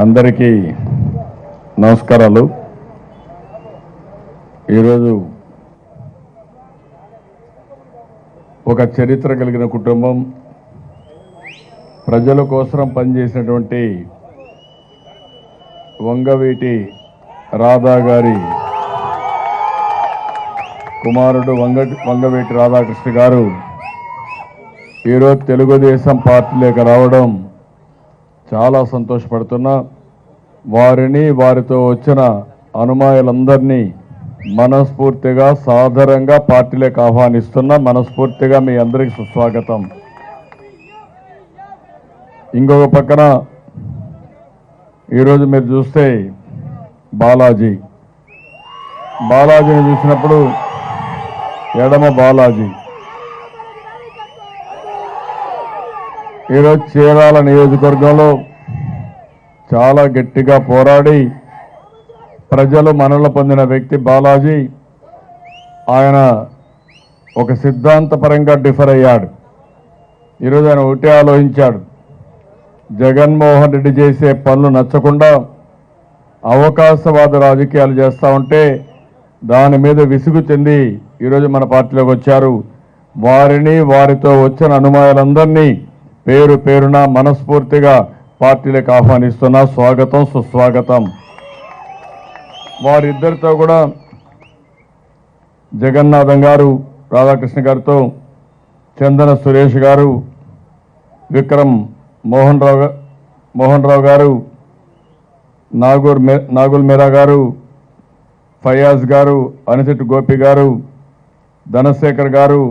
అందరికీ నమస్కారాలు. ఈరోజు ఒక చరిత్ర కలిగిన కుటుంబం, ప్రజల కోసం పనిచేసినటువంటి వంగవీటి రాధా గారి కుమారుడు వంగవీటి రాధాకృష్ణ గారు ఈరోజు తెలుగుదేశం పార్టీలోకి రావడం చాలా సంతోషపడుతున్నా. వారిని వారితో వచ్చిన అనుమాయులందరినీ మనస్ఫూర్తిగా సాదరంగా పార్టీలోకి ఆహ్వానిస్తున్నా. మనస్ఫూర్తిగా మీ అందరికీ సుస్వాగతం. ఇంకొక పక్కన ఈరోజు మీరు చూస్తే బాలాజీని చూసినప్పుడు ఎడమ బాలాజీ ఈరోజు చీరాల నియోజకవర్గంలో చాలా గట్టిగా పోరాడి ప్రజలు మన్ననలు పొందిన వ్యక్తి బాలాజీ. ఆయన ఒక సిద్ధాంతపరంగా డిఫర్ అయ్యాడు. ఈరోజు ఆయన ఒకటే ఆలోచించాడు, జగన్మోహన్ రెడ్డి చేసే పనులు నచ్చకుండా అవకాశవాద రాజకీయాలు చేస్తూ ఉంటే దాని మీద విసుగు చెంది ఈరోజు మన పార్టీలోకి వచ్చారు. వారిని వారితో వచ్చిన అనుమానులందరినీ పేరు పేరున మనస్ఫూర్తిగా పార్టీలకు ఆహ్వానిస్తున్నా. స్వాగతం, సుస్వాగతం. వారిద్దరితో కూడా జగన్నాథం గారు, రాధాకృష్ణ గారితో చందన సురేష్ గారు, విక్రమ్ మోహన్ రావు గారు, నాగుల్ మీరా గారు, ఫయాజ్ గారు, అనిశెట్టి గోపి గారు, ధనశేఖర్ గారు,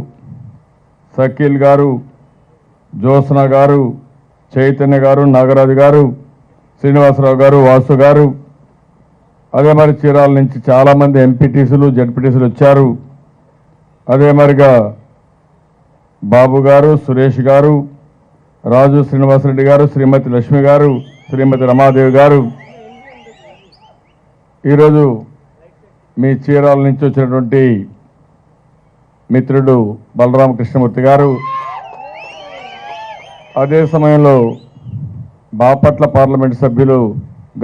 షకీల్ గారు, జ్యోత్స్న గారు, చైతన్య గారు, నాగరాజు గారు, శ్రీనివాసరావు గారు, వాసు గారు, అదే మరి చీరాల నుంచి చాలామంది ఎంపీటీసీలు జడ్పీటీసీలు వచ్చారు. అదే మరిగా బాబు గారు, సురేష్ గారు, రాజు శ్రీనివాసరెడ్డి గారు, శ్రీమతి లక్ష్మి గారు, శ్రీమతి రమాదేవి గారు, ఈరోజు మీ చీరాల నుంచి వచ్చినటువంటి మిత్రుడు బలరామకృష్ణమూర్తి గారు, అదే సమయంలో బాపట్ల పార్లమెంట్ సభ్యులు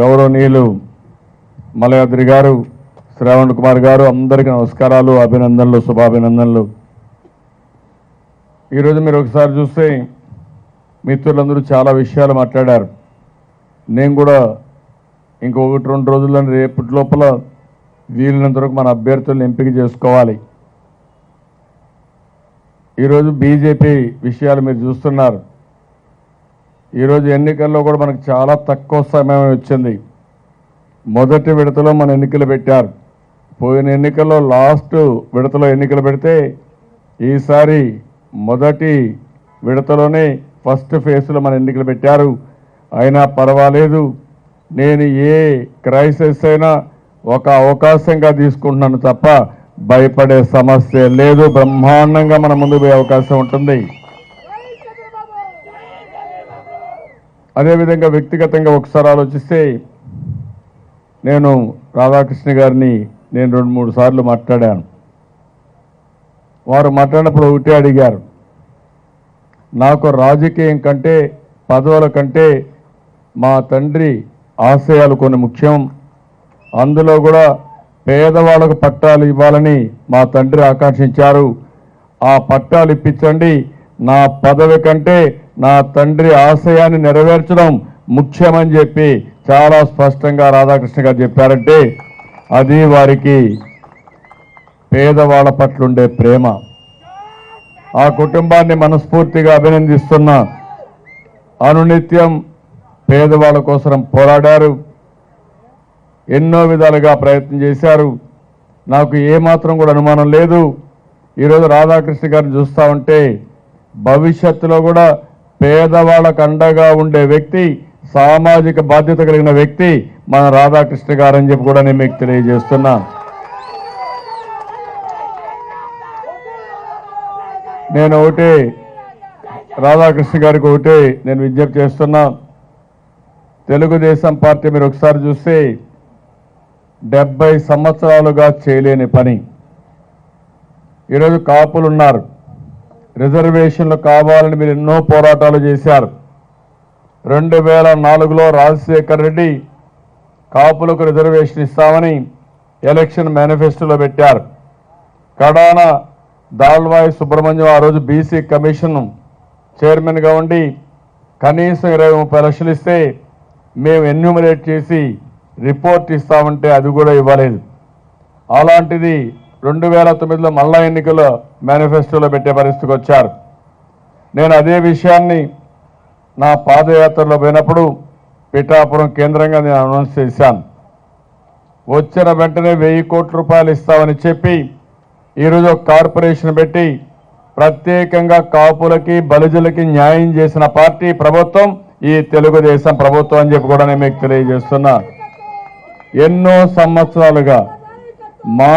గౌరవనీయులు మలయాద్రి గారు, శ్రావణ్ కుమార్ గారు, అందరికీ నమస్కారాలు, అభినందనలు, శుభాభినందనలు. ఈరోజు మీరు ఒకసారి చూస్తే మిత్రులందరూ చాలా విషయాలు మాట్లాడారు. నేను కూడా ఇంకొకటి 2 రోజుల్లో రేపటి లోపల వీలైనంత వరకు మన అభ్యర్థులను ఎంపిక చేసుకోవాలి. ఈరోజు బీజేపీ విషయాలు మీరు చూస్తున్నారు. ఈరోజు ఎన్నికల్లో కూడా మనకు చాలా తక్కువ సమయం వచ్చింది. మొదటి విడతలో మన ఎన్నికలు పెట్టారు. పోయిన ఎన్నికల్లో లాస్ట్ విడతలో ఎన్నికలు పెడితే ఈసారి మొదటి విడతలోనే ఫస్ట్ ఫేజ్లో మన ఎన్నికలు పెట్టారు. అయినా పర్వాలేదు, నేను ఏ క్రైసిస్ అయినా ఒక అవకాశంగా తీసుకుంటున్నాను తప్ప భయపడే సమస్య లేదు. బ్రహ్మాండంగా మన ముందు పోయే అవకాశం ఉంటుంది. అదేవిధంగా వ్యక్తిగతంగా ఒకసారి ఆలోచిస్తే నేను రాధాకృష్ణ గారిని 2-3 సార్లు మాట్లాడాను. వారు మాట్లాడినప్పుడు ఒకటే అడిగారు, నాకు రాజకీయం కంటే పదవుల కంటే మా తండ్రి ఆశయాలు కొన్ని ముఖ్యం. అందులో కూడా పేదవాళ్ళకు పట్టాలు ఇవ్వాలని మా తండ్రి ఆకాంక్షించారు. ఆ పట్టాలు ఇప్పించండి, నా పదవి కంటే నా తండ్రి ఆశయాన్ని నెరవేర్చడం ముఖ్యమని చెప్పి చాలా స్పష్టంగా రాధాకృష్ణ గారు చెప్పారంటే అది వారికి పేదవాళ్ళ పట్ల ఉండే ప్రేమ. ఆ కుటుంబాన్ని మనస్ఫూర్తిగా అభినందిస్తున్నా. అనునిత్యం పేదవాళ్ళ కోసం పోరాడారు, ఎన్నో విధాలుగా ప్రయత్నం చేశారు. నాకు ఏమాత్రం కూడా అనుమానం లేదు. ఈరోజు రాధాకృష్ణ గారిని చూస్తూ ఉంటే భవిష్యత్తులో కూడా పేదవాళ్ళకు అండగా ఉండే వ్యక్తి, సామాజిక బాధ్యత కలిగిన వ్యక్తి మన రాధాకృష్ణ గారని చెప్పి కూడా నేను మీకు తెలియజేస్తున్నా. నేను ఒకటే రాధాకృష్ణ గారికి ఒకటే నేను విజ్ఞప్తి చేస్తున్నా. తెలుగుదేశం పార్టీ మీరు ఒకసారి చూస్తే 70 సంవత్సరాలుగా చేయలేని పని. ఈరోజు కాపులు ఉన్నారు, రిజర్వేషన్లు కావాలని మీరు ఎన్నో పోరాటాలు చేశారు. 2004లో రాజశేఖర్ రెడ్డి కాపులకు రిజర్వేషన్ ఇస్తామని ఎలక్షన్ మేనిఫెస్టోలో పెట్టారు. కడాన దాల్వాయి సుబ్రహ్మణ్యం ఆ రోజు బీసీ కమిషన్ చైర్మన్గా ఉండి కనీసం 20-30 లక్షలు ఇస్తే మేము ఎన్యూమరేట్ చేసి రిపోర్ట్ ఇస్తామంటే అది కూడా ఇవ్వలేదు. అలాంటిది 2009లో మళ్ళా ఎన్నికల మేనిఫెస్టోలో పెట్టే పరిస్థితికి వచ్చారు. నేను అదే విషయాన్ని నా పాదయాత్రలో పోయినప్పుడు పిఠాపురం కేంద్రంగా నేను అనౌన్స్ చేశాను. వచ్చిన వెంటనే 1000 కోట్ల రూపాయలు ఇస్తామని చెప్పి ఈరోజు ఒక కార్పొరేషన్ పెట్టి ప్రత్యేకంగా కాపులకి బలిజలకి న్యాయం చేసిన పార్టీ ప్రభుత్వం ఈ తెలుగుదేశం ప్రభుత్వం అని చెప్పి కూడా నేను మీకు తెలియజేస్తున్నా. ఎన్నో సంవత్సరాలుగా మా